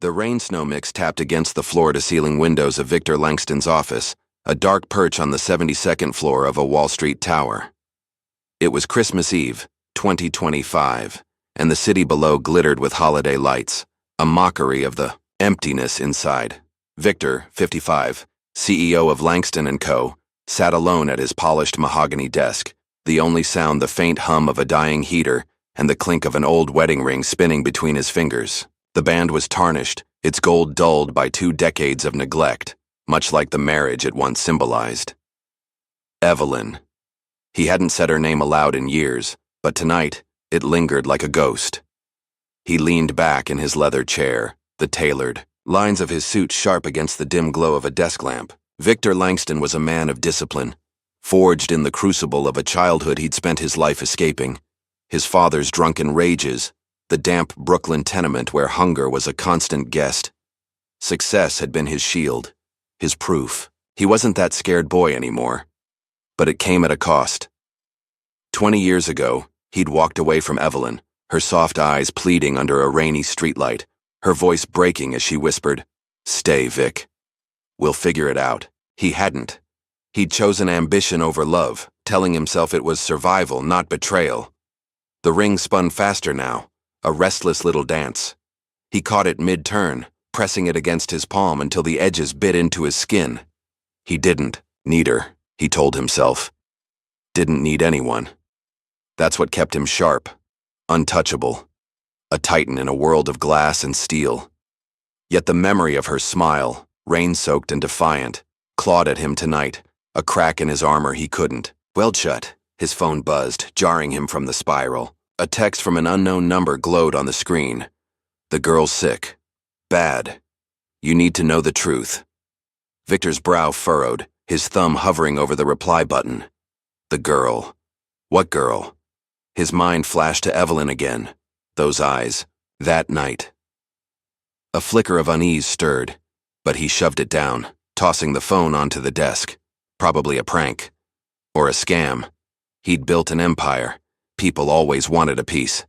The rain-snow mix tapped against the floor-to-ceiling windows of Victor Langston's office, a dark perch on the 72nd floor of a Wall Street tower. It was Christmas Eve, 2025, and the city below glittered with holiday lights, a mockery of the emptiness inside. Victor, 55, CEO of Langston & Co., sat alone at his polished mahogany desk, the only sound the faint hum of a dying heater and the clink of an old wedding ring spinning between his fingers. The band was tarnished, its gold dulled by 2 decades of neglect, much like the marriage it once symbolized. Evelyn. He hadn't said her name aloud in years, but tonight it lingered like a ghost. He leaned back in his leather chair, the tailored lines of his suit sharp against the dim glow of a desk lamp. Victor Langston was a man of discipline, forged in the crucible of a childhood he'd spent his life escaping. His father's drunken rages, the damp Brooklyn tenement where hunger was a constant guest. Success had been his shield, his proof. He wasn't that scared boy anymore. But it came at a cost. 20 years ago, he'd walked away from Evelyn, her soft eyes pleading under a rainy streetlight, her voice breaking as she whispered, "Stay, Vic. We'll figure it out." He hadn't. He'd chosen ambition over love, telling himself it was survival, not betrayal. The ring spun faster now, a restless little dance. He caught it mid-turn, pressing it against his palm until the edges bit into his skin. He didn't need her, he told himself. Didn't need anyone. That's what kept him sharp, untouchable, a titan in a world of glass and steel. Yet the memory of her smile, rain-soaked and defiant, clawed at him tonight, a crack in his armor he couldn't weld shut. His phone buzzed, jarring him from the spiral. A text from an unknown number glowed on the screen. "The girl's sick. Bad. You need to know the truth." Victor's brow furrowed, his thumb hovering over the reply button. The girl. What girl? His mind flashed to Evelyn again. Those eyes. That night. A flicker of unease stirred, but he shoved it down, tossing the phone onto the desk. Probably a prank. Or a scam. He'd built an empire. People always wanted a piece.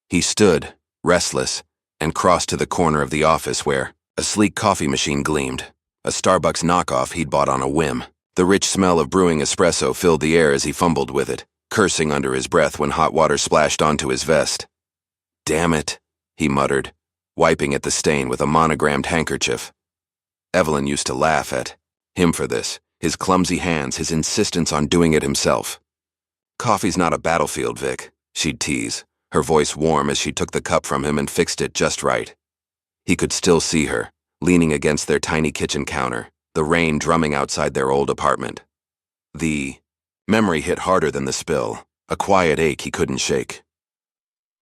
He stood, restless, and crossed to the corner of the office where a sleek coffee machine gleamed, a Starbucks knockoff he'd bought on a whim. The rich smell of brewing espresso filled the air as he fumbled with it, cursing under his breath when hot water splashed onto his vest. "Damn it," he muttered, wiping at the stain with a monogrammed handkerchief. Evelyn used to laugh at him for this, his clumsy hands, his insistence on doing it himself. "Coffee's not a battlefield, Vic," she'd tease, her voice warm as she took the cup from him and fixed it just right. He could still see her, leaning against their tiny kitchen counter, the rain drumming outside their old apartment. The memory hit harder than the spill, a quiet ache he couldn't shake.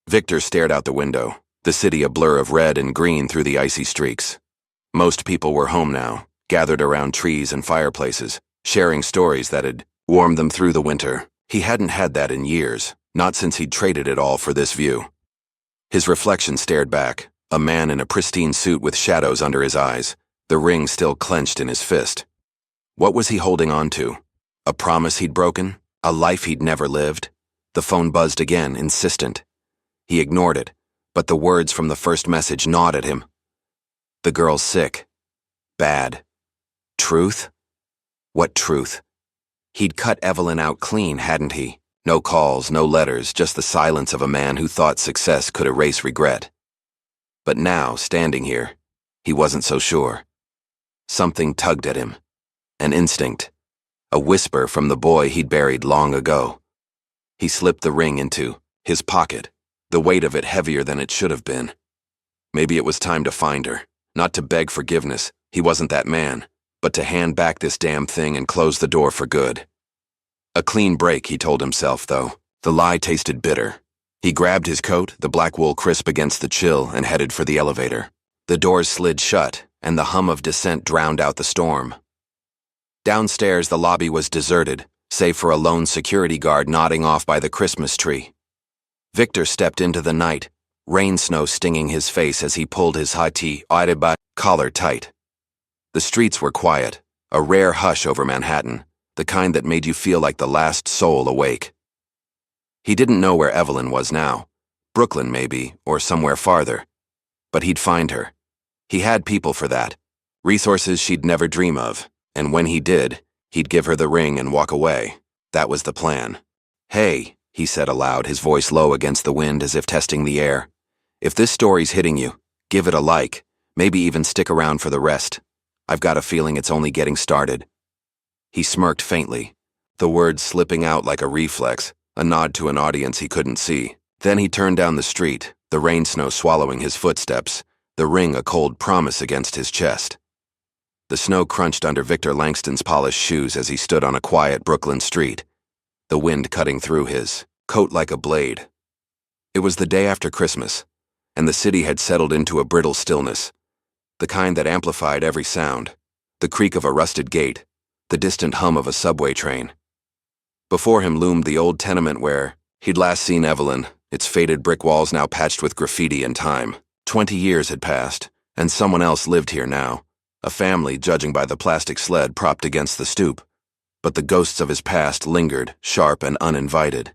Victor stared out the window, the city a blur of red and green through the icy streaks. Most people were home now, gathered around trees and fireplaces, sharing stories that had warmed them through the winter. He hadn't had that in years, not since he'd traded it all for this view. His reflection stared back, a man in a pristine suit with shadows under his eyes, the ring still clenched in his fist. What was he holding on to? A promise he'd broken? A life he'd never lived? The phone buzzed again, insistent. He ignored it, but the words from the first message gnawed at him. The girl's sick. Bad. Truth? What truth? He'd cut Evelyn out clean, hadn't he? No calls, no letters, just the silence of a man who thought success could erase regret. But now, standing here, he wasn't so sure. Something tugged at him. An instinct. A whisper from the boy he'd buried long ago. He slipped the ring into his pocket, the weight of it heavier than it should have been. Maybe it was time to find her, not to beg forgiveness, he wasn't that man, but to hand back this damn thing and close the door for good. A clean break, he told himself, though. The lie tasted bitter. He grabbed his coat, the black wool crisp against the chill, and headed for the elevator. The doors slid shut, and the hum of descent drowned out the storm. Downstairs, the lobby was deserted, save for a lone security guard nodding off by the Christmas tree. Victor stepped into the night, rain-snow stinging his face as he pulled his high-tee collar tight. The streets were quiet, a rare hush over Manhattan, the kind that made you feel like the last soul awake. He didn't know where Evelyn was now. Brooklyn, maybe, or somewhere farther. But he'd find her, He had people for that. Resources she'd never dream of. And when he did, he'd give her the ring and walk away. That was the plan. "Hey," he said aloud, his voice low against the wind as if testing the air. "If this story's hitting you, give it a like. Maybe even stick around for the rest. I've got a feeling it's only getting started." He smirked faintly, the words slipping out like a reflex, a nod to an audience he couldn't see. Then he turned down the street, the rain snow swallowing his footsteps, the ring a cold promise against his chest. The snow crunched under Victor Langston's polished shoes as he stood on a quiet Brooklyn street, the wind cutting through his coat like a blade. It was the day after Christmas, and the city had settled into a brittle stillness, the kind that amplified every sound, the creak of a rusted gate, the distant hum of a subway train. Before him loomed the old tenement where he'd last seen Evelyn, its faded brick walls now patched with graffiti and time. 20 years had passed, and someone else lived here now, a family judging by the plastic sled propped against the stoop. But the ghosts of his past lingered, sharp and uninvited.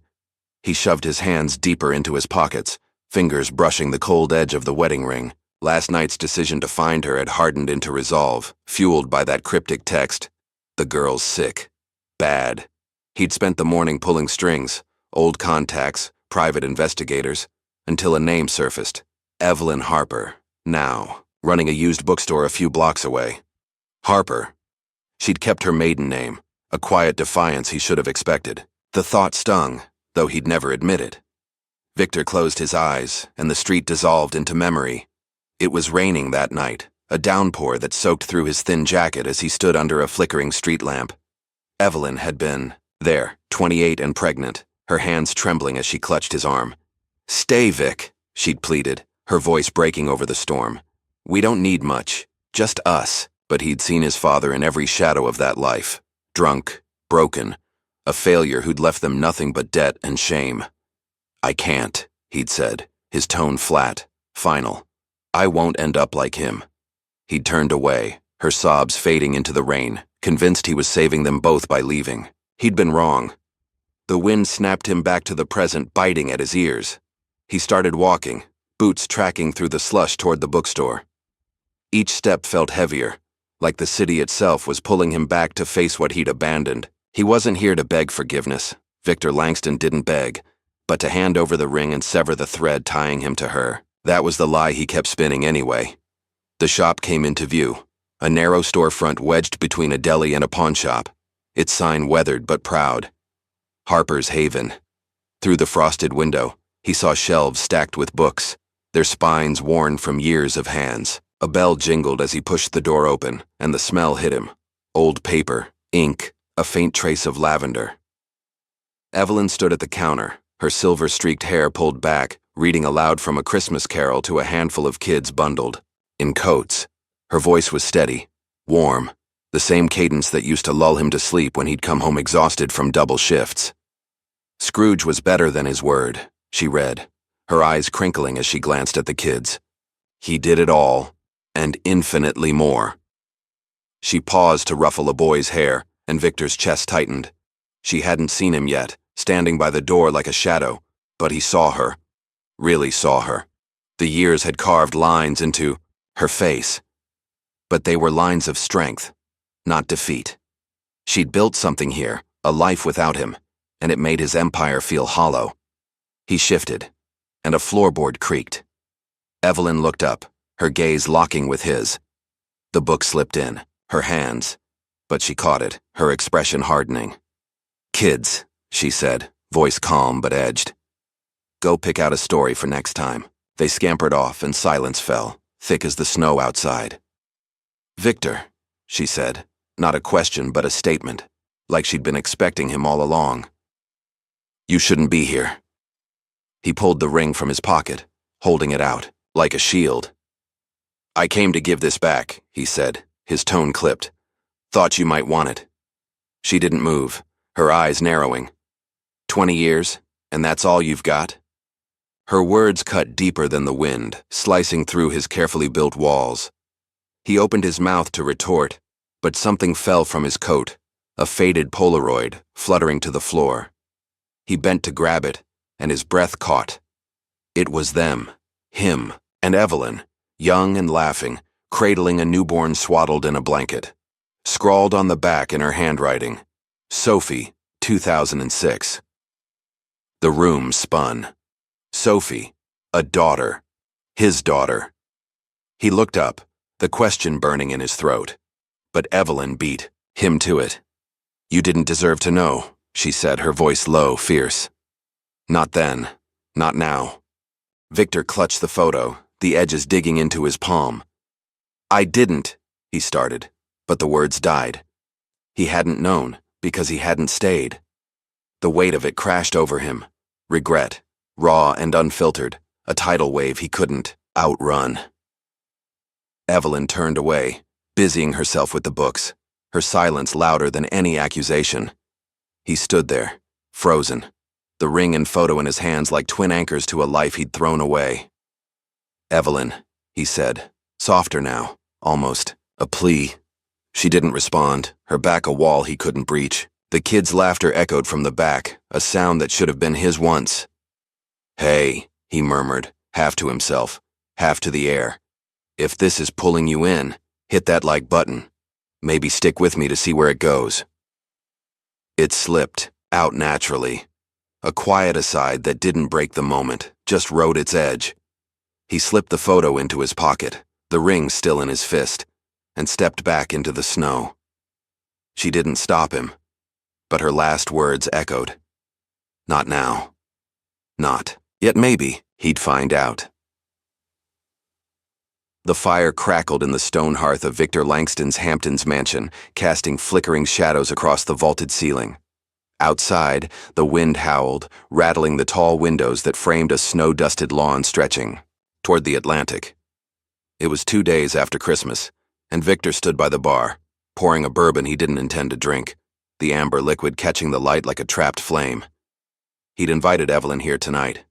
He shoved his hands deeper into his pockets, fingers brushing the cold edge of the wedding ring. Last night's decision to find her had hardened into resolve, fueled by that cryptic text. The girl's sick. Bad. He'd spent the morning pulling strings, old contacts, private investigators, until a name surfaced. Evelyn Harper, now, running a used bookstore a few blocks away. Harper. She'd kept her maiden name, a quiet defiance he should have expected. The thought stung, though he'd never admit it. Victor closed his eyes, and the street dissolved into memory. It was raining that night, a downpour that soaked through his thin jacket as he stood under a flickering street lamp. Evelyn had been there, 28 and pregnant, her hands trembling as she clutched his arm. "Stay, Vic," she'd pleaded, her voice breaking over the storm. "We don't need much, just us." But he'd seen his father in every shadow of that life. Drunk, broken, a failure who'd left them nothing but debt and shame. "I can't," he'd said, his tone flat, final. "I won't end up like him." He'd turned away, her sobs fading into the rain, convinced he was saving them both by leaving. He'd been wrong. The wind snapped him back to the present, biting at his ears. He started walking, boots tracking through the slush toward the bookstore. Each step felt heavier, like the city itself was pulling him back to face what he'd abandoned. He wasn't here to beg forgiveness. Victor Langston didn't beg, but to hand over the ring and sever the thread tying him to her. That was the lie he kept spinning anyway. The shop came into view, a narrow storefront wedged between a deli and a pawnshop, its sign weathered but proud. Harper's Haven. Through the frosted window, he saw shelves stacked with books, their spines worn from years of hands. A bell jingled as he pushed the door open, and the smell hit him. Old paper, ink, a faint trace of lavender. Evelyn stood at the counter, her silver-streaked hair pulled back, reading aloud from a Christmas carol to a handful of kids bundled in coats. Her voice was steady, warm, the same cadence that used to lull him to sleep when he'd come home exhausted from double shifts. "Scrooge was better than his word," she read, her eyes crinkling as she glanced at the kids. "He did it all, and infinitely more." She paused to ruffle a boy's hair, and Victor's chest tightened. She hadn't seen him yet, standing by the door like a shadow, but he saw her, really saw her. The years had carved lines into her face, but they were lines of strength, not defeat. She'd built something here, a life without him, and it made his empire feel hollow. He shifted, and a floorboard creaked. Evelyn looked up, her gaze locking with his. The book slipped in, her hands, but she caught it, her expression hardening. "Kids," she said, voice calm but edged. "Go pick out a story for next time." They scampered off and silence fell, thick as the snow outside. "Victor," she said, not a question but a statement, like she'd been expecting him all along. "You shouldn't be here." He pulled the ring from his pocket, holding it out, like a shield. "I came to give this back," he said, his tone clipped. "Thought you might want it." She didn't move, her eyes narrowing. 20 years, and that's all you've got?" Her words cut deeper than the wind, slicing through his carefully built walls. He opened his mouth to retort, but something fell from his coat, a faded Polaroid, fluttering to the floor. He bent to grab it, and his breath caught. It was them, him, and Evelyn, young and laughing, cradling a newborn swaddled in a blanket. Scrawled on the back in her handwriting, Sophie, 2006. The room spun. Sophie, a daughter. His daughter. He looked up, the question burning in his throat. But Evelyn beat him to it. "You didn't deserve to know," she said, her voice low, fierce. "Not then. Not now." Victor clutched the photo, the edges digging into his palm. "I didn't," he started, but the words died. He hadn't known, because he hadn't stayed. The weight of it crashed over him. Regret, raw and unfiltered, a tidal wave he couldn't outrun. Evelyn turned away, busying herself with the books, her silence louder than any accusation. He stood there, frozen, the ring and photo in his hands like twin anchors to a life he'd thrown away. "Evelyn," he said, softer now, almost a plea. She didn't respond, her back a wall he couldn't breach. The kid's laughter echoed from the back, a sound that should have been his once. "Hey," he murmured, half to himself, half to the air. "If this is pulling you in, hit that like button. Maybe stick with me to see where it goes." It slipped, out naturally. A quiet aside that didn't break the moment, just rode its edge. He slipped the photo into his pocket, the ring still in his fist, and stepped back into the snow. She didn't stop him, but her last words echoed. Not now. Not. Yet maybe he'd find out. The fire crackled in the stone hearth of Victor Langston's Hamptons mansion, casting flickering shadows across the vaulted ceiling. Outside, the wind howled, rattling the tall windows that framed a snow-dusted lawn stretching toward the Atlantic. It was 2 days after Christmas, and Victor stood by the bar, pouring a bourbon he didn't intend to drink, the amber liquid catching the light like a trapped flame. He'd invited Evelyn here tonight,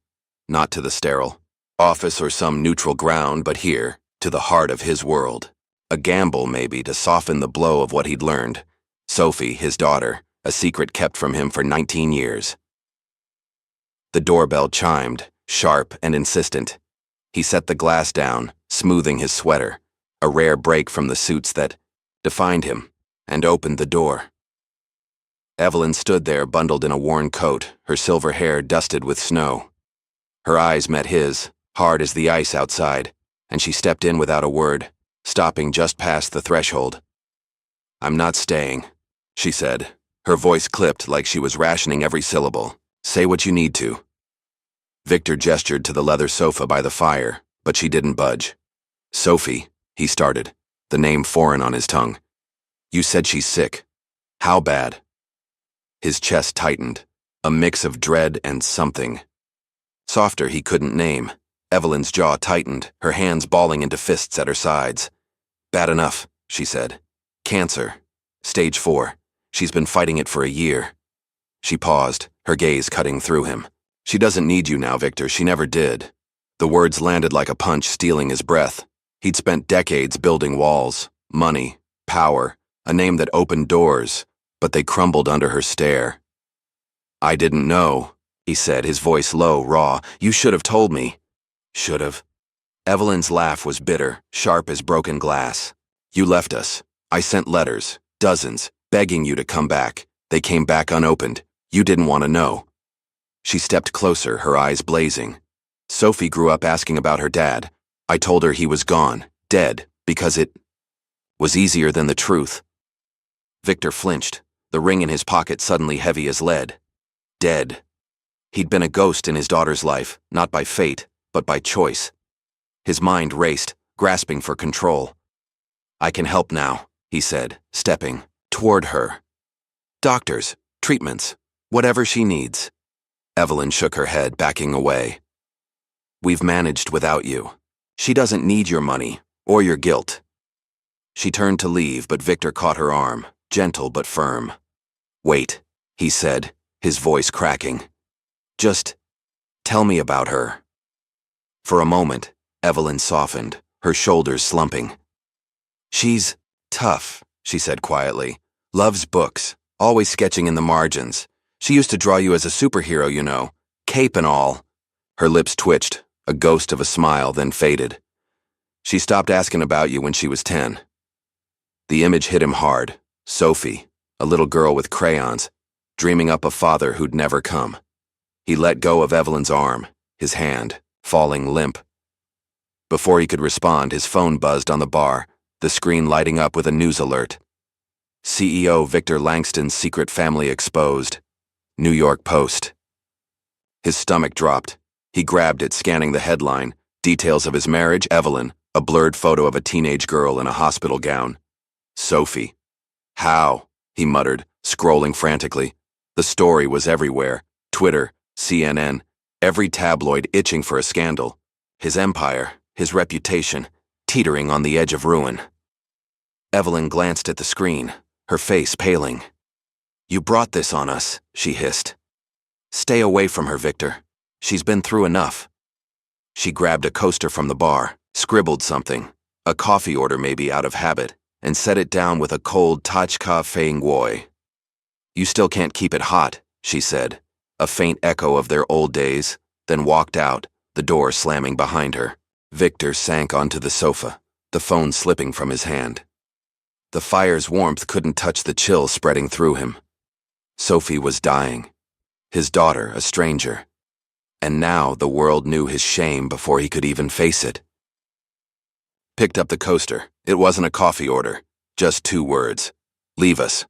not to the sterile office or some neutral ground, but here, to the heart of his world. A gamble, maybe, to soften the blow of what he'd learned. Sophie, his daughter, a secret kept from him for 19 years. The doorbell chimed, sharp and insistent. He set the glass down, smoothing his sweater, a rare break from the suits that defined him, and opened the door. Evelyn stood there bundled in a worn coat, her silver hair dusted with snow. Her eyes met his, hard as the ice outside, and she stepped in without a word, stopping just past the threshold. "I'm not staying," she said, her voice clipped like she was rationing every syllable. "Say what you need to." Victor gestured to the leather sofa by the fire, but she didn't budge. "Sophie," he started, the name foreign on his tongue. "You said she's sick. How bad?" His chest tightened, a mix of dread and something. Softer he couldn't name. Evelyn's jaw tightened, her hands balling into fists at her sides. "Bad enough," she said. "Cancer. Stage 4. She's been fighting it for a year." She paused, her gaze cutting through him. "She doesn't need you now, Victor. She never did." The words landed like a punch, stealing his breath. He'd spent decades building walls, money, power, a name that opened doors, but they crumbled under her stare. "I didn't know," he said, his voice low, raw. "You should have told me." "Should have." Evelyn's laugh was bitter, sharp as broken glass. "You left us. I sent letters, dozens, begging you to come back. They came back unopened. You didn't want to know." She stepped closer, her eyes blazing. "Sophie grew up asking about her dad. I told her he was gone, dead, because it was easier than the truth." Victor flinched, the ring in his pocket suddenly heavy as lead. Dead. He'd been a ghost in his daughter's life, not by fate, but by choice. His mind raced, grasping for control. "I can help now," he said, stepping toward her. "Doctors, treatments, whatever she needs." Evelyn shook her head, backing away. "We've managed without you. She doesn't need your money, or your guilt." She turned to leave, but Victor caught her arm, gentle but firm. "Wait," he said, his voice cracking. "Just tell me about her." For a moment, Evelyn softened, her shoulders slumping. "She's tough," she said quietly. "Loves books, always sketching in the margins. She used to draw you as a superhero, you know, cape and all." Her lips twitched, a ghost of a smile, then faded. She stopped asking about you when she was 10. The image hit him hard. Sophie, a little girl with crayons, dreaming up a father who'd never come. He let go of Evelyn's arm, his hand falling limp. Before he could respond, his phone buzzed on the bar, the screen lighting up with a news alert. CEO Victor Langston's secret family exposed. New York Post. His stomach dropped. He grabbed it, scanning the headline. Details of his marriage, Evelyn, a blurred photo of a teenage girl in a hospital gown. Sophie. How? He muttered, scrolling frantically. The story was everywhere. Twitter, CNN, every tabloid itching for a scandal. His empire, his reputation, teetering on the edge of ruin. Evelyn glanced at the screen, her face paling. You brought this on us, she hissed. Stay away from her, Victor. She's been through enough. She grabbed a coaster from the bar, scribbled something, a coffee order maybe out of habit, and set it down with a cold tachka fei nguoi. You still can't keep it hot, she said, a faint echo of their old days, then walked out, the door slamming behind her. Victor sank onto the sofa, the phone slipping from his hand. The fire's warmth couldn't touch the chill spreading through him. Sophie was dying. His daughter, a stranger. And now the world knew his shame before he could even face it. Picked up the coaster. It wasn't a coffee order, just 2 words. Leave us.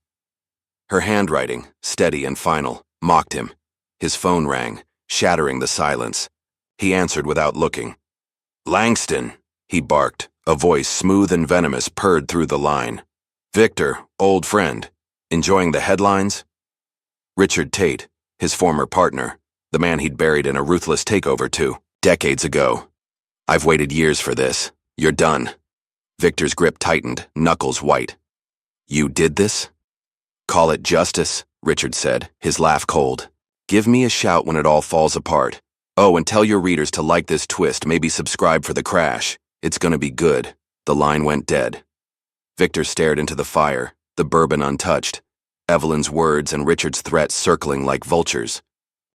Her handwriting, steady and final, mocked him. His phone rang, shattering the silence. He answered without looking. Langston, he barked. A voice smooth and venomous purred through the line. Victor, old friend. Enjoying the headlines? Richard Tate, his former partner, the man he'd buried in a ruthless takeover 2 decades ago. I've waited years for this. You're done. Victor's grip tightened, knuckles white. You did this? Call it justice, Richard said, his laugh cold. Give me a shout when it all falls apart. Oh, and tell your readers to like this twist, maybe subscribe for the crash. It's gonna be good. The line went dead. Victor stared into the fire, the bourbon untouched, Evelyn's words and Richard's threats circling like vultures.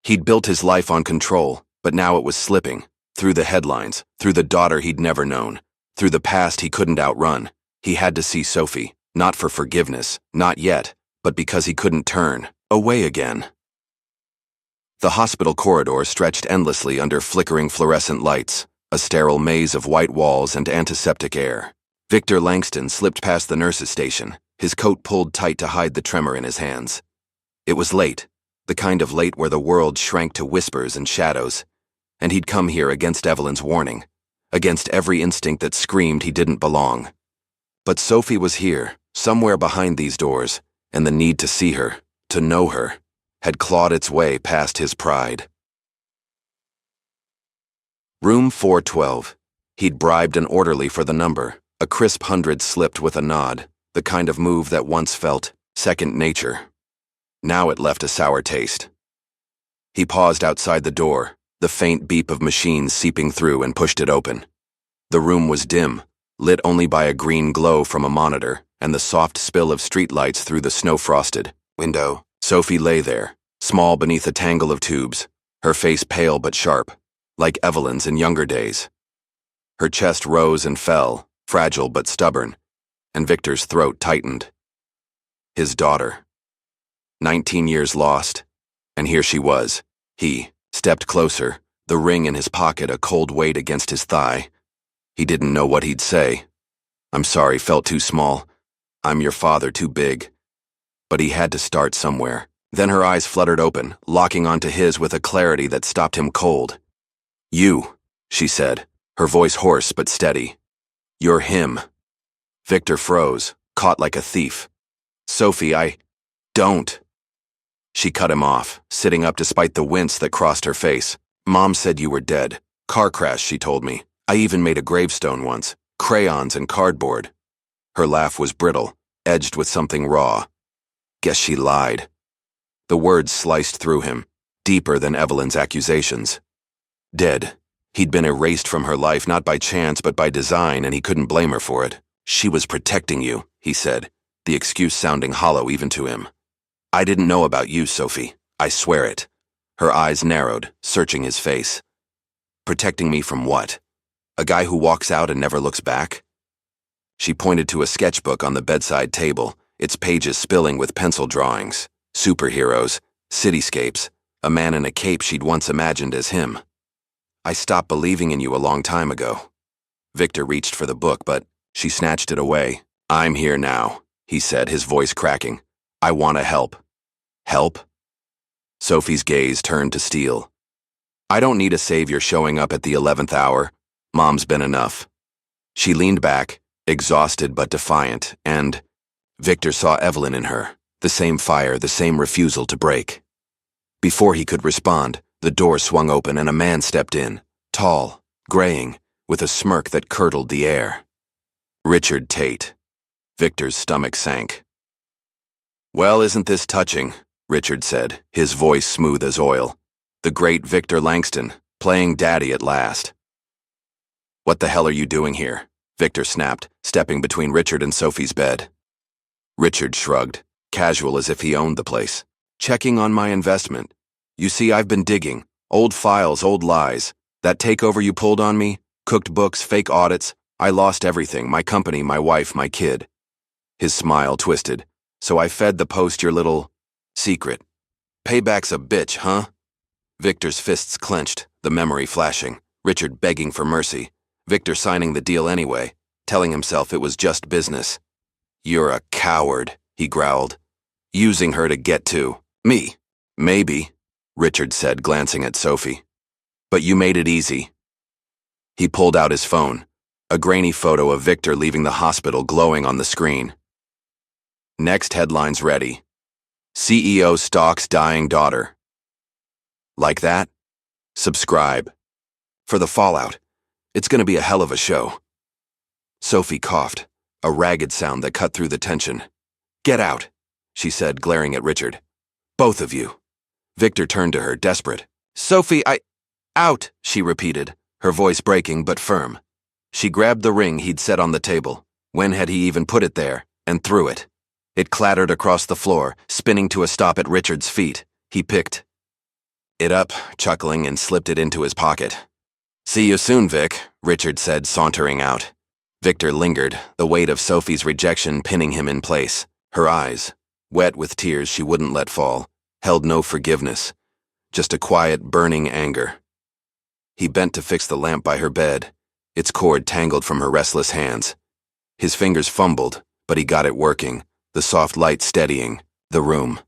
He'd built his life on control, but now it was slipping, through the headlines, through the daughter he'd never known, through the past he couldn't outrun. He had to see Sophie, not for forgiveness, not yet, but because he couldn't turn away again. The hospital corridor stretched endlessly under flickering fluorescent lights, a sterile maze of white walls and antiseptic air. Victor Langston slipped past the nurse's station, his coat pulled tight to hide the tremor in his hands. It was late, the kind of late where the world shrank to whispers and shadows, and he'd come here against Evelyn's warning, against every instinct that screamed he didn't belong. But Sophie was here, somewhere behind these doors, and the need to see her, to know her, had clawed its way past his pride. Room 412. He'd bribed an orderly for the number. A crisp 100 slipped with a nod, the kind of move that once felt second nature. Now it left a sour taste. He paused outside the door, the faint beep of machines seeping through, and pushed it open. The room was dim, lit only by a green glow from a monitor and the soft spill of streetlights through the snow-frosted window. Sophie lay there, small beneath a tangle of tubes, her face pale but sharp, like Evelyn's in younger days. Her chest rose and fell, fragile but stubborn, and Victor's throat tightened. His daughter. 19 years lost, and here she was. He stepped closer, the ring in his pocket a cold weight against his thigh. He didn't know what he'd say. I'm sorry, felt too small. I'm your father, too big. But he had to start somewhere. Then her eyes fluttered open, locking onto his with a clarity that stopped him cold. You, she said, her voice hoarse but steady. You're him. Victor froze, caught like a thief. Sophie, don't. She cut him off, sitting up despite the wince that crossed her face. Mom said you were dead. Car crash, she told me. I even made a gravestone once. Crayons and cardboard. Her laugh was brittle, edged with something raw. Guess she lied. The words sliced through him, deeper than Evelyn's accusations. Dead. He'd been erased from her life not by chance but by design, and he couldn't blame her for it. She was protecting you, he said, the excuse sounding hollow even to him. I didn't know about you, Sophie. I swear it. Her eyes narrowed, searching his face. Protecting me from what? A guy who walks out and never looks back? She pointed to a sketchbook on the bedside table, its pages spilling with pencil drawings, superheroes, cityscapes, a man in a cape she'd once imagined as him. I stopped believing in you a long time ago. Victor reached for the book, but she snatched it away. I'm here now, he said, his voice cracking. I want to help. Help? Sophie's gaze turned to steel. I don't need a savior showing up at the 11th hour. Mom's been enough. She leaned back, exhausted but defiant, and Victor saw Evelyn in her, the same fire, the same refusal to break. Before he could respond, the door swung open and a man stepped in, tall, graying, with a smirk that curdled the air. Richard Tate. Victor's stomach sank. Well, isn't this touching? Richard said, his voice smooth as oil. The great Victor Langston, playing daddy at last. What the hell are you doing here? Victor snapped, stepping between Richard and Sophie's bed. Richard shrugged, casual as if he owned the place. Checking on my investment. You see, I've been digging. Old files, old lies. That takeover you pulled on me, cooked books, fake audits. I lost everything, my company, my wife, my kid. His smile twisted. So I fed the Post your little secret. Payback's a bitch, huh? Victor's fists clenched, the memory flashing. Richard begging for mercy. Victor signing the deal anyway, telling himself it was just business. You're a coward, he growled. Using her to get to me. Maybe, Richard said, glancing at Sophie. But you made it easy. He pulled out his phone, a grainy photo of Victor leaving the hospital glowing on the screen. Next headline's ready. CEO stalks dying daughter. Like that? Subscribe. For the fallout. It's gonna be a hell of a show. Sophie coughed, a ragged sound that cut through the tension. Get out, she said, glaring at Richard. Both of you. Victor turned to her, desperate. Sophie, out, she repeated, her voice breaking but firm. She grabbed the ring he'd set on the table. When had he even put it there? And threw it. It clattered across the floor, spinning to a stop at Richard's feet. He picked it up, chuckling, and slipped it into his pocket. See you soon, Vic, Richard said, sauntering out. Victor lingered, the weight of Sophie's rejection pinning him in place. Her eyes, wet with tears she wouldn't let fall, held no forgiveness, just a quiet, burning anger. He bent to fix the lamp by her bed, its cord tangled from her restless hands. His fingers fumbled, but he got it working, the soft light steadying the room.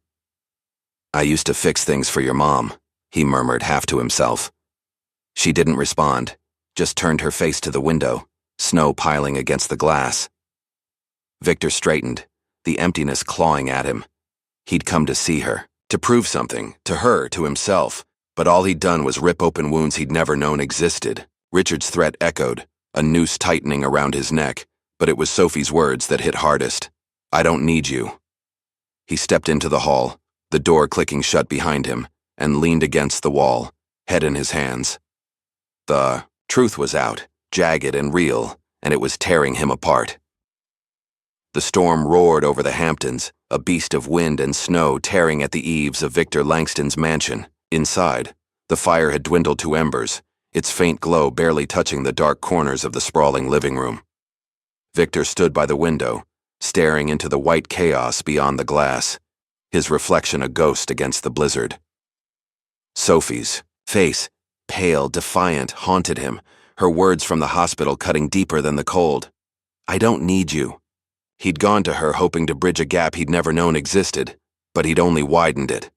I used to fix things for your mom, he murmured half to himself. She didn't respond, just turned her face to the window, snow piling against the glass. Victor straightened, the emptiness clawing at him. He'd come to see her, to prove something, to her, to himself, but all he'd done was rip open wounds he'd never known existed. Richard's threat echoed, a noose tightening around his neck, but it was Sophie's words that hit hardest. I don't need you. He stepped into the hall, the door clicking shut behind him, and leaned against the wall, head in his hands. The truth was out, jagged and real, and it was tearing him apart. The storm roared over the Hamptons, a beast of wind and snow tearing at the eaves of Victor Langston's mansion. Inside, the fire had dwindled to embers, its faint glow barely touching the dark corners of the sprawling living room. Victor stood by the window, staring into the white chaos beyond the glass, his reflection a ghost against the blizzard. Sophie's face, pale, defiant, haunted him, her words from the hospital cutting deeper than the cold. I don't need you. He'd gone to her hoping to bridge a gap he'd never known existed, but he'd only widened it.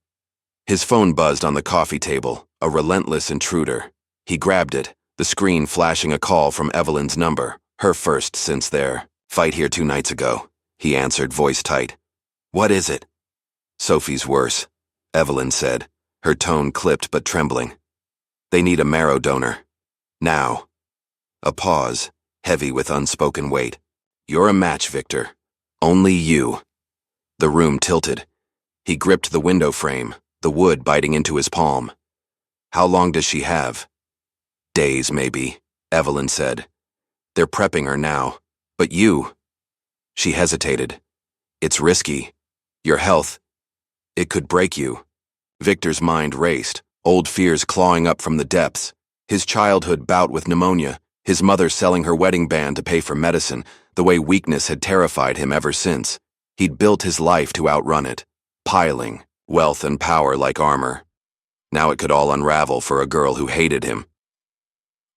His phone buzzed on the coffee table, a relentless intruder. He grabbed it, the screen flashing a call from Evelyn's number, her first since their fight here 2 nights ago. He answered, voice tight. What is it? Sophie's worse, Evelyn said, her tone clipped but trembling. They need a marrow donor. Now. A pause, heavy with unspoken weight. You're a match, Victor. Only you. The room tilted. He gripped the window frame, the wood biting into his palm. How long does she have? Days, maybe, Evelyn said. They're prepping her now. But you. She hesitated. It's risky. Your health. It could break you. Victor's mind raced, old fears clawing up from the depths. His childhood bout with pneumonia, His mother selling her wedding band to pay for medicine, the way weakness had terrified him ever since. He'd built his life to outrun it, piling wealth and power like armor. Now it could all unravel for a girl who hated him.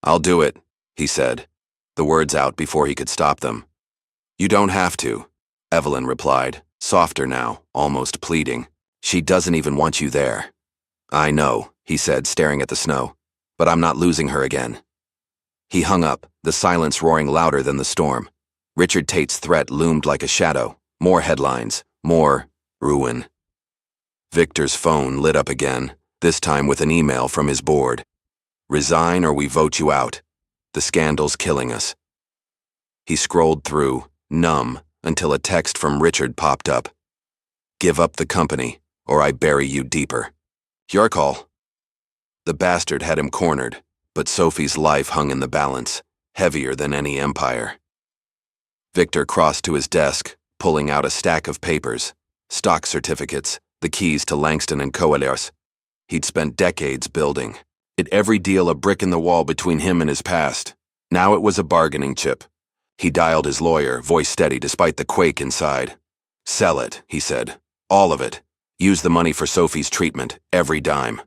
"I'll do it," he said, the words out before he could stop them. "You don't have to," Evelyn replied, softer now, almost pleading. "She doesn't even want you there." "I know," he said, staring at the snow, "but I'm not losing her again." He hung up, the silence roaring louder than the storm. Richard Tate's threat loomed like a shadow. More headlines, more ruin. Victor's phone lit up again, this time with an email from his board. "Resign or we vote you out. The scandal's killing us." He scrolled through, numb, until a text from Richard popped up. "Give up the company, or I bury you deeper. Your call." The bastard had him cornered, but Sophie's life hung in the balance, heavier than any empire. Victor crossed to his desk, pulling out a stack of papers, stock certificates, the keys to Langston and Coalers. He'd spent decades building. It every deal a brick in the wall between him and his past. Now it was a bargaining chip. He dialed his lawyer, voice steady despite the quake inside. "Sell it," he said. "All of it. Use the money for Sophie's treatment, every dime."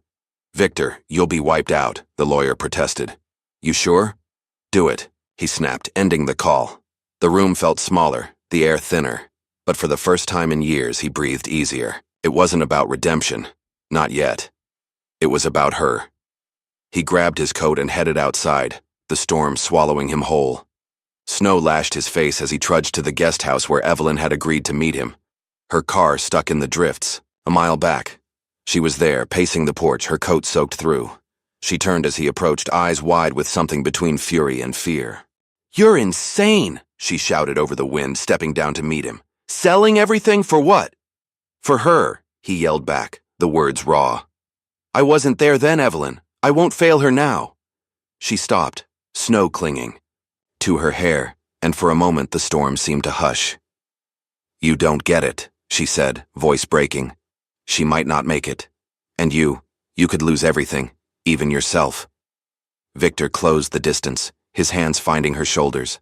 "Victor, you'll be wiped out," the lawyer protested. "You sure?" "Do it," he snapped, ending the call. The room felt smaller, the air thinner, but for the first time in years he breathed easier. It wasn't about redemption. Not yet. It was about her. He grabbed his coat and headed outside, the storm swallowing him whole. Snow lashed his face as he trudged to the guest house where Evelyn had agreed to meet him. Her car stuck in the drifts, a mile back. She was there, pacing the porch, her coat soaked through. She turned as he approached, eyes wide with something between fury and fear. "You're insane," she shouted over the wind, stepping down to meet him. "Selling everything for what?" "For her," he yelled back, the words raw. "I wasn't there then, Evelyn. I won't fail her now." She stopped, snow clinging to her hair, and for a moment the storm seemed to hush. "You don't get it," she said, voice breaking. "She might not make it. And you could lose everything, even yourself." Victor closed the distance, his hands finding her shoulders.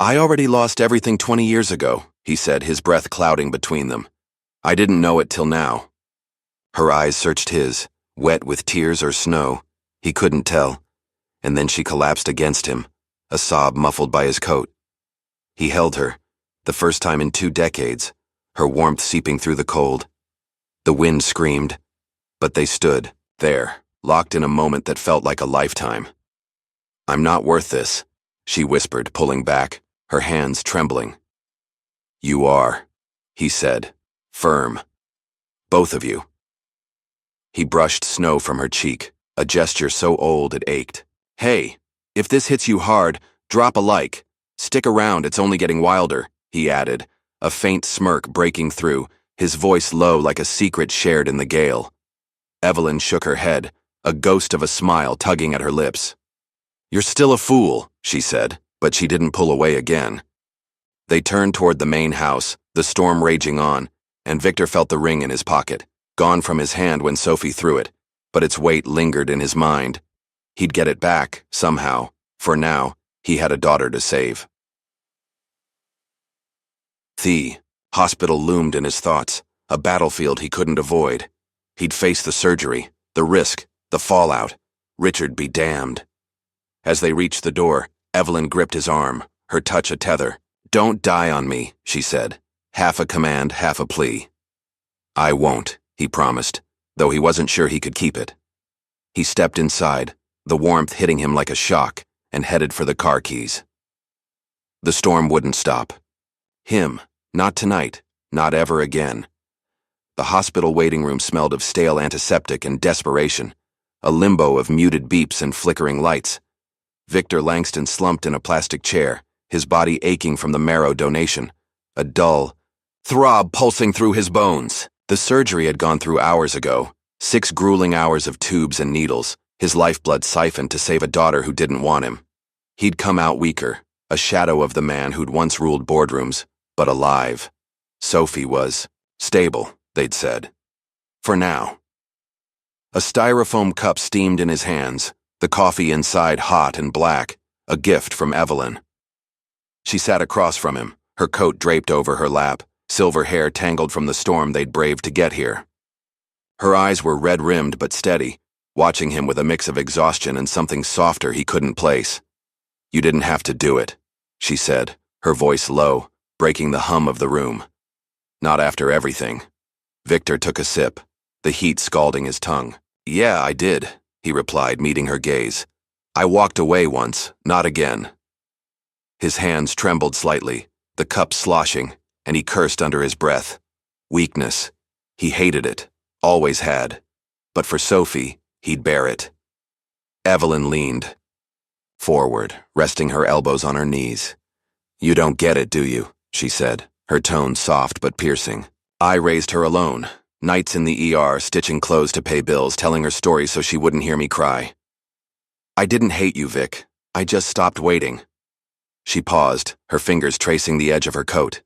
"I already lost everything 20 years ago," he said, his breath clouding between them. "I didn't know it till now." Her eyes searched his, wet with tears or snow. He couldn't tell. And then she collapsed against him, a sob muffled by his coat. He held her, the first time in 2 decades, her warmth seeping through the cold. The wind screamed, but they stood, there, locked in a moment that felt like a lifetime. "I'm not worth this," she whispered, pulling back, her hands trembling. "You are," he said, firm. "Both of you." He brushed snow from her cheek, a gesture so old it ached. "Hey, if this hits you hard, drop a like. Stick around, it's only getting wilder," he added, a faint smirk breaking through, his voice low like a secret shared in the gale. Evelyn shook her head, a ghost of a smile tugging at her lips. "You're still a fool," she said, but she didn't pull away again. They turned toward the main house, the storm raging on, and Victor felt the ring in his pocket, gone from his hand when Sophie threw it, but its weight lingered in his mind. He'd get it back, somehow. For now, he had a daughter to save. The hospital loomed in his thoughts, a battlefield he couldn't avoid. He'd face the surgery, the risk, the fallout. Richard be damned. As they reached the door, Evelyn gripped his arm, her touch a tether. "Don't die on me," she said, half a command, half a plea. "I won't," he promised, though he wasn't sure he could keep it. He stepped inside, the warmth hitting him like a shock, and headed for the car keys. The storm wouldn't stop. Him, not tonight, not ever again. The hospital waiting room smelled of stale antiseptic and desperation, a limbo of muted beeps and flickering lights. Victor Langston slumped in a plastic chair, his body aching from the marrow donation, a dull throb pulsing through his bones. The surgery had gone through hours ago, 6 grueling hours of tubes and needles, his lifeblood siphoned to save a daughter who didn't want him. He'd come out weaker, a shadow of the man who'd once ruled boardrooms, but alive. Sophie was stable, they'd said. For now. A styrofoam cup steamed in his hands, the coffee inside hot and black, a gift from Evelyn. She sat across from him, her coat draped over her lap, silver hair tangled from the storm they'd braved to get here. Her eyes were red-rimmed but steady, watching him with a mix of exhaustion and something softer he couldn't place. "You didn't have to do it," she said, her voice low, breaking the hum of the room. "Not after everything." Victor took a sip, the heat scalding his tongue. "Yeah, I did," he replied, meeting her gaze. "I walked away once, not again." His hands trembled slightly, the cup sloshing, and he cursed under his breath. Weakness. He hated it, always had. But for Sophie, he'd bear it. Evelyn leaned forward, resting her elbows on her knees. "You don't get it, do you?" she said, her tone soft but piercing. "I raised her alone, nights in the ER, stitching clothes to pay bills, telling her stories so she wouldn't hear me cry. I didn't hate you, Vic. I just stopped waiting." She paused, her fingers tracing the edge of her coat.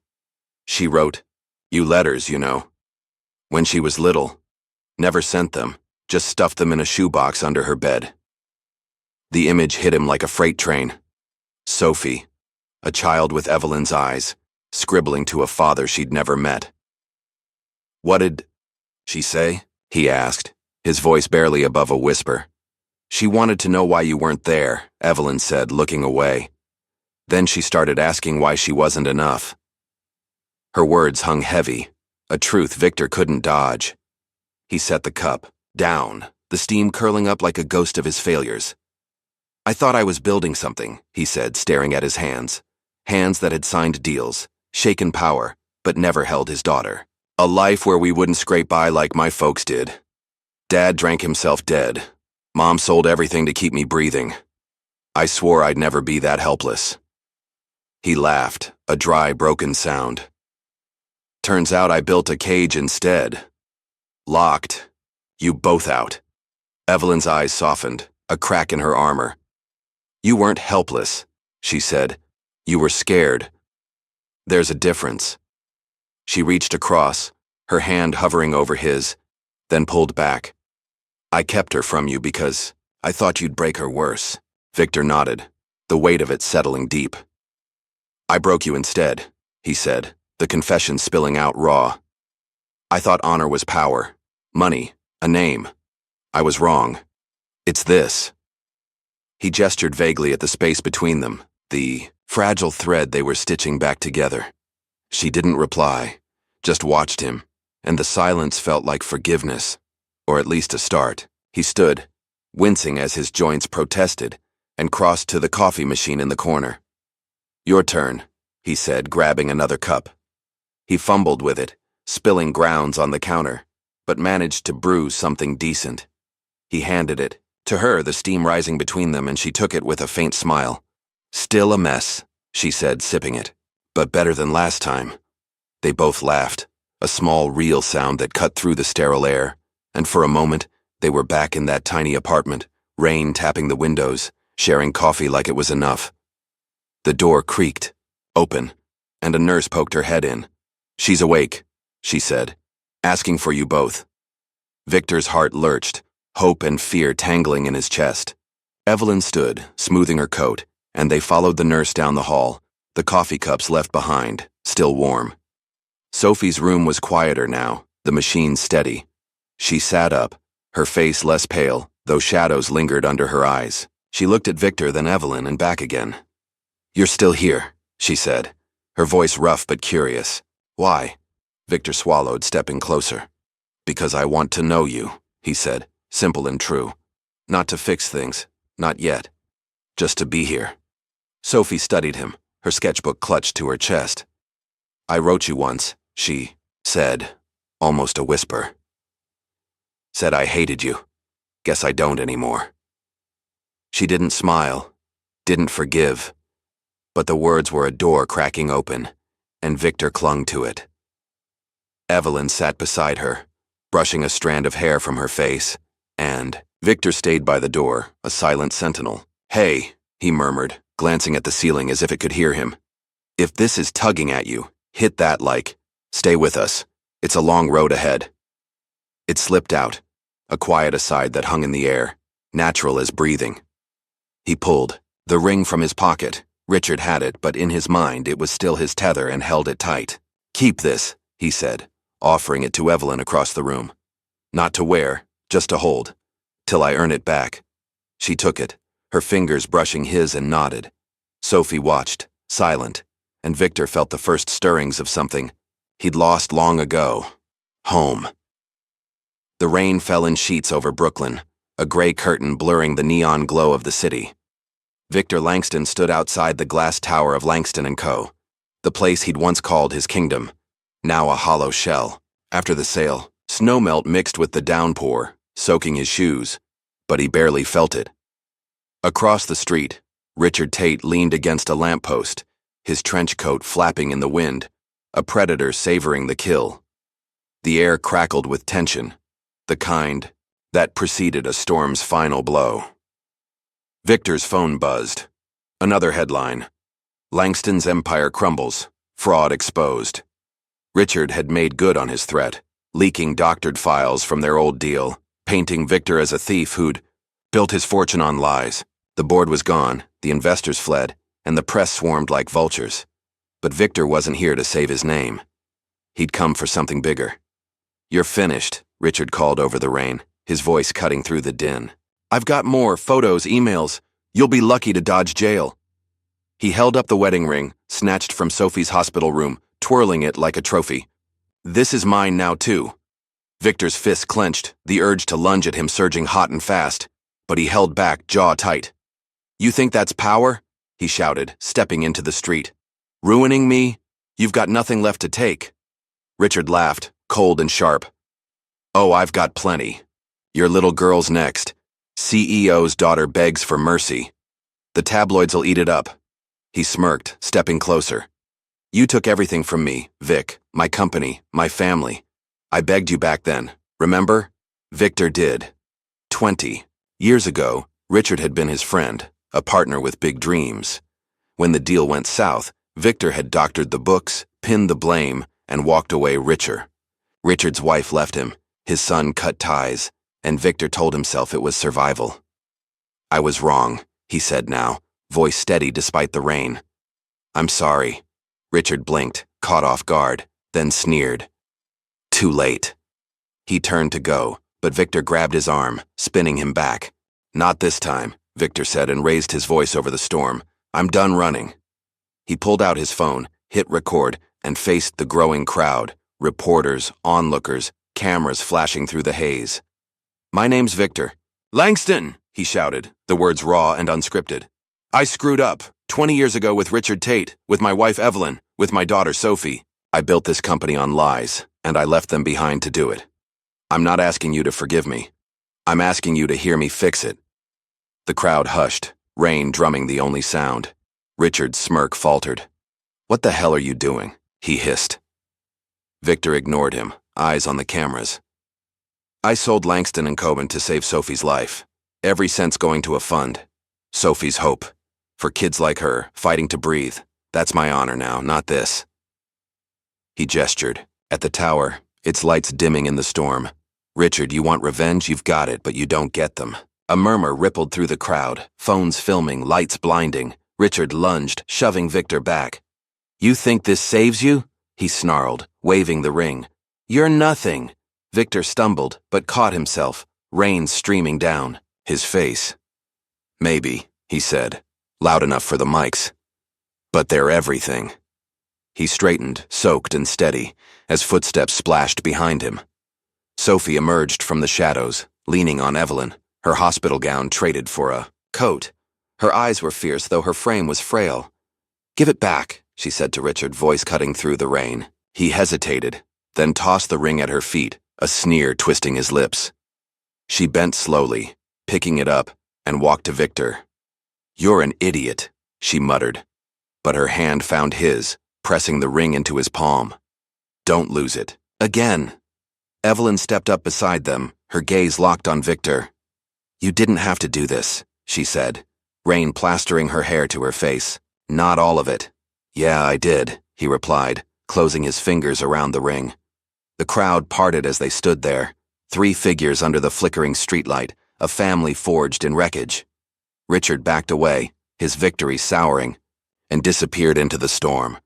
"She wrote you letters, you know. When she was little. Never sent them, just stuffed them in a shoebox under her bed." The image hit him like a freight train. Sophie, a child with Evelyn's eyes, scribbling to a father she'd never met. "What did she say?" he asked, his voice barely above a whisper. "She wanted to know why you weren't there," Evelyn said, looking away. Then she started asking why she wasn't enough. Her words hung heavy, a truth Victor couldn't dodge. He set the cup down, the steam curling up like a ghost of his failures. "I thought I was building something," he said, staring at his hands. Hands that had signed deals, shaken power, but never held his daughter. "A life where we wouldn't scrape by like my folks did. Dad drank himself dead. Mom sold everything to keep me breathing. I swore I'd never be that helpless." He laughed, a dry, broken sound. "Turns out I built a cage instead. Locked you both out." Evelyn's eyes softened, a crack in her armor. "You weren't helpless," she said. "You were scared. There's a difference." She reached across, her hand hovering over his, then pulled back. "I kept her from you because I thought you'd break her worse." Victor nodded, the weight of it settling deep. "I broke you instead," he said, the confession spilling out raw. "I thought honor was power, money, a name. I was wrong. It's this." He gestured vaguely at the space between them, the fragile thread they were stitching back together. She didn't reply, just watched him, and the silence felt like forgiveness, or at least a start. He stood, wincing as his joints protested, and crossed to the coffee machine in the corner. "Your turn," he said, grabbing another cup. He fumbled with it, spilling grounds on the counter, but managed to brew something decent. He handed it, to her, the steam rising between them, and she took it with a faint smile. "Still a mess," she said, sipping it, "but better than last time." They both laughed, a small, real sound that cut through the sterile air, and for a moment, they were back in that tiny apartment, rain tapping the windows, sharing coffee like it was enough. The door creaked, open, and a nurse poked her head in. "She's awake," she said, "asking for you both." Victor's heart lurched, hope and fear tangling in his chest. Evelyn stood, smoothing her coat, and they followed the nurse down the hall, the coffee cups left behind, still warm. Sophie's room was quieter now, the machine steady. She sat up, her face less pale, though shadows lingered under her eyes. She looked at Victor, then Evelyn, and back again. "You're still here," she said, her voice rough but curious. "Why?" Victor swallowed, stepping closer. "Because I want to know you," he said, simple and true. "Not to fix things, not yet. Just to be here." Sophie studied him, her sketchbook clutched to her chest. "I wrote you once," she said, almost a whisper. "Said I hated you. Guess I don't anymore." She didn't smile, didn't forgive, but the words were a door cracking open, and Victor clung to it. Evelyn sat beside her, brushing a strand of hair from her face, and Victor stayed by the door, a silent sentinel. "Hey," he murmured, glancing at the ceiling as if it could hear him. "If this is tugging at you, hit that like. Stay with us. It's a long road ahead." It slipped out, a quiet aside that hung in the air, natural as breathing. He pulled, The ring from his pocket. Richard had it, but in his mind it was still his tether and held it tight. "Keep this," he said, offering it to Evelyn across the room. "Not to wear, just to hold, till I earn it back." She took it, her fingers brushing his, and nodded. Sophie watched, silent, and Victor felt the first stirrings of something he'd lost long ago. Home. The rain fell in sheets over Brooklyn, a gray curtain blurring the neon glow of the city. Victor Langston stood outside the glass tower of Langston & Co., the place he'd once called his kingdom, now a hollow shell. After the sale, snowmelt mixed with the downpour, soaking his shoes, but he barely felt it. Across the street, Richard Tate leaned against a lamppost, his trench coat flapping in the wind, a predator savoring the kill. The air crackled with tension, the kind that preceded a storm's final blow. Victor's phone buzzed. Another headline. Langston's empire crumbles, fraud exposed. Richard had made good on his threat, leaking doctored files from their old deal, painting Victor as a thief who'd built his fortune on lies. The board was gone, the investors fled, and the press swarmed like vultures. But Victor wasn't here to save his name. He'd come for something bigger. "You're finished," Richard called over the rain, his voice cutting through the din. "I've got more, photos, emails. You'll be lucky to dodge jail." He held up the wedding ring, snatched from Sophie's hospital room, twirling it like a trophy. "This is mine now, too." Victor's fists clenched, the urge to lunge at him surging hot and fast, but he held back, jaw tight. "You think that's power?" he shouted, stepping into the street. "Ruining me? You've got nothing left to take." Richard laughed, cold and sharp. "Oh, I've got plenty. Your little girl's next. CEO's daughter begs for mercy. The tabloids'll eat it up." He smirked, stepping closer. "You took everything from me, Vic, my company, my family. I begged you back then, remember?" Victor did. 20 years ago, Richard had been his friend, a partner with big dreams. When the deal went south, Victor had doctored the books, pinned the blame, and walked away richer. Richard's wife left him, his son cut ties, and Victor told himself it was survival. "I was wrong," he said now, voice steady despite the rain. "I'm sorry." Richard blinked, caught off guard, then sneered. "Too late." He turned to go, but Victor grabbed his arm, spinning him back. "Not this time," Victor said and raised his voice over the storm. "I'm done running." He pulled out his phone, hit record, and faced the growing crowd, reporters, onlookers, cameras flashing through the haze. "My name's Victor. Langston!" he shouted, the words raw and unscripted. "I screwed up 20 years ago with Richard Tate, with my wife Evelyn, with my daughter Sophie. I built this company on lies, and I left them behind to do it. I'm not asking you to forgive me. I'm asking you to hear me fix it." The crowd hushed, rain drumming the only sound. Richard's smirk faltered. "What the hell are you doing?" he hissed. Victor ignored him, eyes on the cameras. "I sold Langston & Co. to save Sophie's life. Every cent's going to a fund. Sophie's hope. For kids like her, fighting to breathe. That's my honor now, not this." He gestured. At the tower, its lights dimming in the storm. "Richard, you want revenge? You've got it, but you don't get them." A murmur rippled through the crowd, phones filming, lights blinding. Richard lunged, shoving Victor back. "You think this saves you?" he snarled, waving the ring. "You're nothing." Victor stumbled, but caught himself, rain streaming down his face. "Maybe," he said, loud enough for the mics. "But they're everything." He straightened, soaked and steady, as footsteps splashed behind him. Sophie emerged from the shadows, leaning on Evelyn, her hospital gown traded for a coat. Her eyes were fierce, though her frame was frail. "Give it back," she said to Richard, voice cutting through the rain. He hesitated, then tossed the ring at her feet, a sneer twisting his lips. She bent slowly, picking it up, and walked to Victor. "You're an idiot," she muttered, but her hand found his, pressing the ring into his palm. "Don't lose it. Again." Evelyn stepped up beside them, her gaze locked on Victor. "You didn't have to do this," she said, rain plastering her hair to her face. "Not all of it." "Yeah, I did," he replied, closing his fingers around the ring. The crowd parted as they stood there, 3 figures under the flickering streetlight, a family forged in wreckage. Richard backed away, his victory souring, and disappeared into the storm.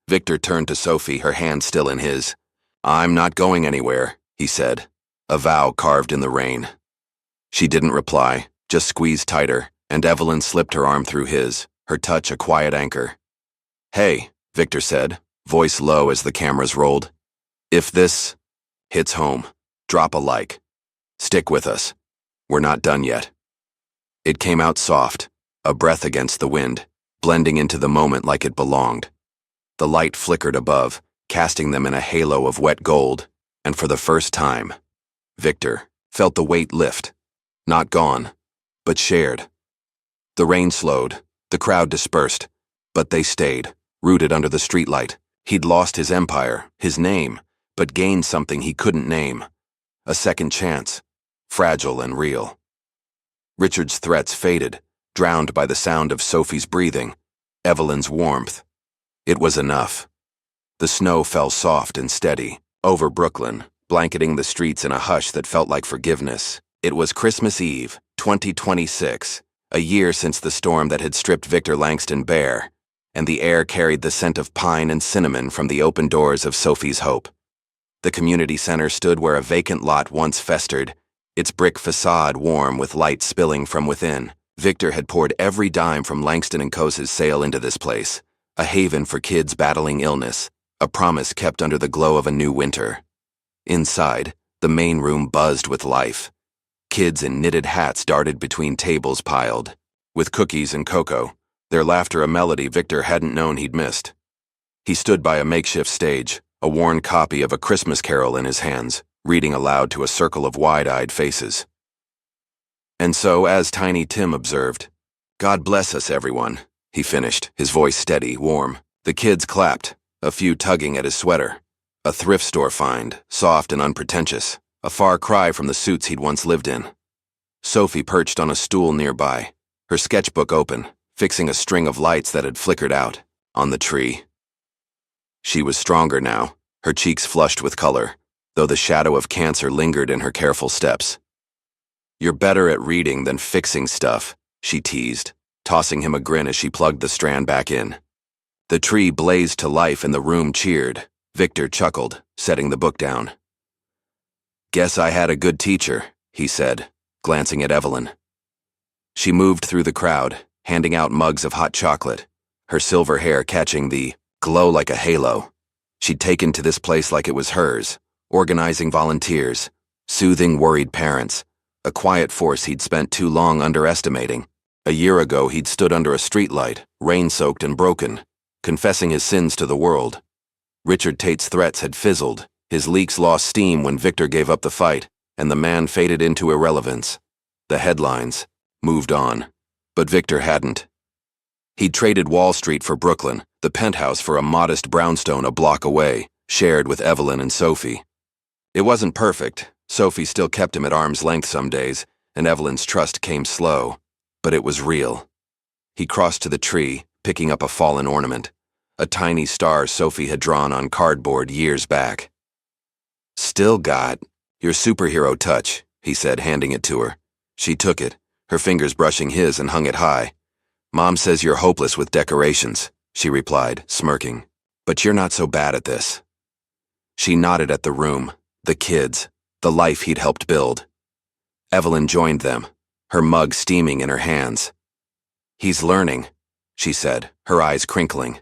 Victor turned to Sophie, her hand still in his. "I'm not going anywhere," he said, a vow carved in the rain. She didn't reply, just squeezed tighter, and Evelyn slipped her arm through his, her touch a quiet anchor. "Hey," Victor said, voice low as the cameras rolled. "If this hits home, drop a like. Stick with us. We're not done yet." It came out soft, a breath against the wind, blending into the moment like it belonged. The light flickered above, casting them in a halo of wet gold, and for the first time, Victor felt the weight lift. Not gone, but shared. The rain slowed, the crowd dispersed, but they stayed, rooted under the streetlight. He'd lost his empire, his name, but gained something he couldn't name. A second chance, fragile and real. Richard's threats faded, drowned by the sound of Sophie's breathing, Evelyn's warmth. It was enough. The snow fell soft and steady, over Brooklyn, blanketing the streets in a hush that felt like forgiveness. It was Christmas Eve, 2026, a year since the storm that had stripped Victor Langston bare, and the air carried the scent of pine and cinnamon from the open doors of Sophie's hope. The community center stood where a vacant lot once festered, its brick facade warm with light spilling from within. Victor had poured every dime from Langston & Co.'s sale into this place, a haven for kids battling illness, a promise kept under the glow of a new winter. Inside, the main room buzzed with life. Kids in knitted hats darted between tables piled, with cookies and cocoa, their laughter a melody Victor hadn't known he'd missed. He stood by a makeshift stage, a worn copy of A Christmas Carol in his hands, reading aloud to a circle of wide-eyed faces. And so, as Tiny Tim observed, "God bless us, everyone," he finished, his voice steady, warm. The kids clapped, a few tugging at his sweater. A thrift store find, soft and unpretentious, a far cry from the suits he'd once lived in. Sophie perched on a stool nearby, her sketchbook open, fixing a string of lights that had flickered out, on the tree. She was stronger now, her cheeks flushed with color, though the shadow of cancer lingered in her careful steps. "You're better at reading than fixing stuff," she teased, tossing him a grin as she plugged the strand back in. The tree blazed to life and the room cheered. Victor chuckled, setting the book down. "Guess I had a good teacher," he said, glancing at Evelyn. She moved through the crowd, handing out mugs of hot chocolate, her silver hair catching the glow like a halo. She'd taken to this place like it was hers, organizing volunteers, soothing worried parents, a quiet force he'd spent too long underestimating. A year ago he'd stood under a streetlight, rain-soaked and broken, confessing his sins to the world. Richard Tate's threats had fizzled, his leaks lost steam when Victor gave up the fight, and the man faded into irrelevance. The headlines moved on, but Victor hadn't. He'd traded Wall Street for Brooklyn, the penthouse for a modest brownstone a block away, shared with Evelyn and Sophie. It wasn't perfect. Sophie still kept him at arm's length some days, and Evelyn's trust came slow, but it was real. He crossed to the tree, picking up a fallen ornament, a tiny star Sophie had drawn on cardboard years back. "Still got your superhero touch," he said, handing it to her. She took it, her fingers brushing his, and hung it high. "Mom says you're hopeless with decorations," she replied, smirking. "But you're not so bad at this." She nodded at the room, the kids, the life he'd helped build. Evelyn joined them, her mug steaming in her hands. "He's learning," she said, her eyes crinkling.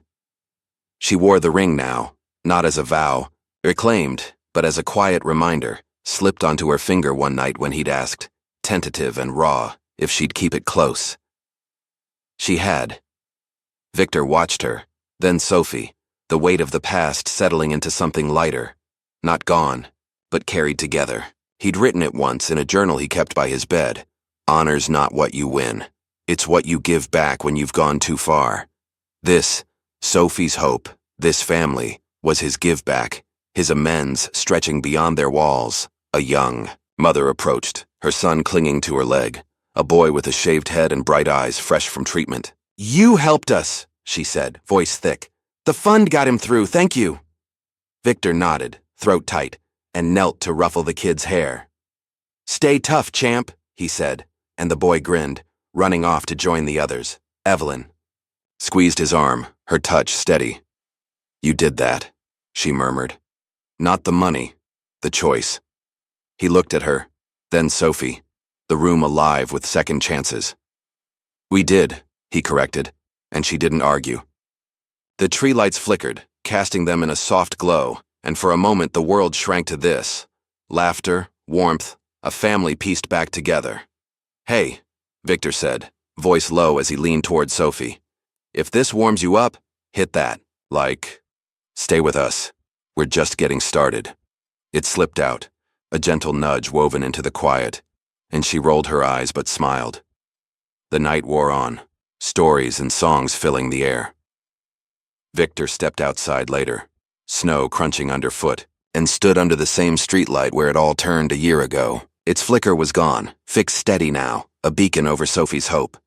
She wore the ring now, not as a vow, reclaimed, but as a quiet reminder, slipped onto her finger one night when he'd asked, tentative and raw, if she'd keep it close. She had. Victor watched her, then Sophie, the weight of the past settling into something lighter, not gone, but carried together. He'd written it once in a journal he kept by his bed. "Honor's not what you win. It's what you give back when you've gone too far." This, Sophie's hope, this family, was his give back, his amends stretching beyond their walls. A young mother approached, her son clinging to her leg, a boy with a shaved head and bright eyes fresh from treatment. "You helped us," she said, voice thick. "The fund got him through, thank you." Victor nodded, throat tight, and knelt to ruffle the kid's hair. "Stay tough, champ," he said, and the boy grinned, running off to join the others. Evelyn squeezed his arm, her touch steady. You did that, she murmured. Not the money, the choice. He looked at her, then Sophie, the room alive with second chances. We did, he corrected, and she didn't argue. The tree lights flickered, casting them in a soft glow, and for a moment the world shrank to this. Laughter, warmth, a family pieced back together. Hey, Victor said, voice low as he leaned toward Sophie. If this warms you up, hit that, like, stay with us. We're just getting started. It slipped out, a gentle nudge woven into the quiet, and she rolled her eyes but smiled. The night wore on, stories and songs filling the air. Victor stepped outside later, snow crunching underfoot, and stood under the same streetlight where it all turned a year ago. Its flicker was gone, fixed steady now, a beacon over Sophie's hope.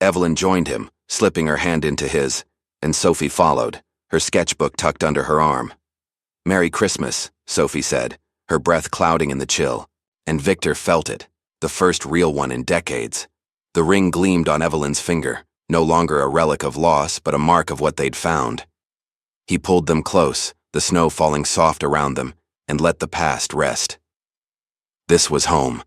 Evelyn joined him, slipping her hand into his, and Sophie followed, her sketchbook tucked under her arm. Merry Christmas, Sophie said, her breath clouding in the chill, and Victor felt it, the first real one in decades. The ring gleamed on Evelyn's finger, no longer a relic of loss but a mark of what they'd found. He pulled them close, the snow falling soft around them, and let the past rest. This was home,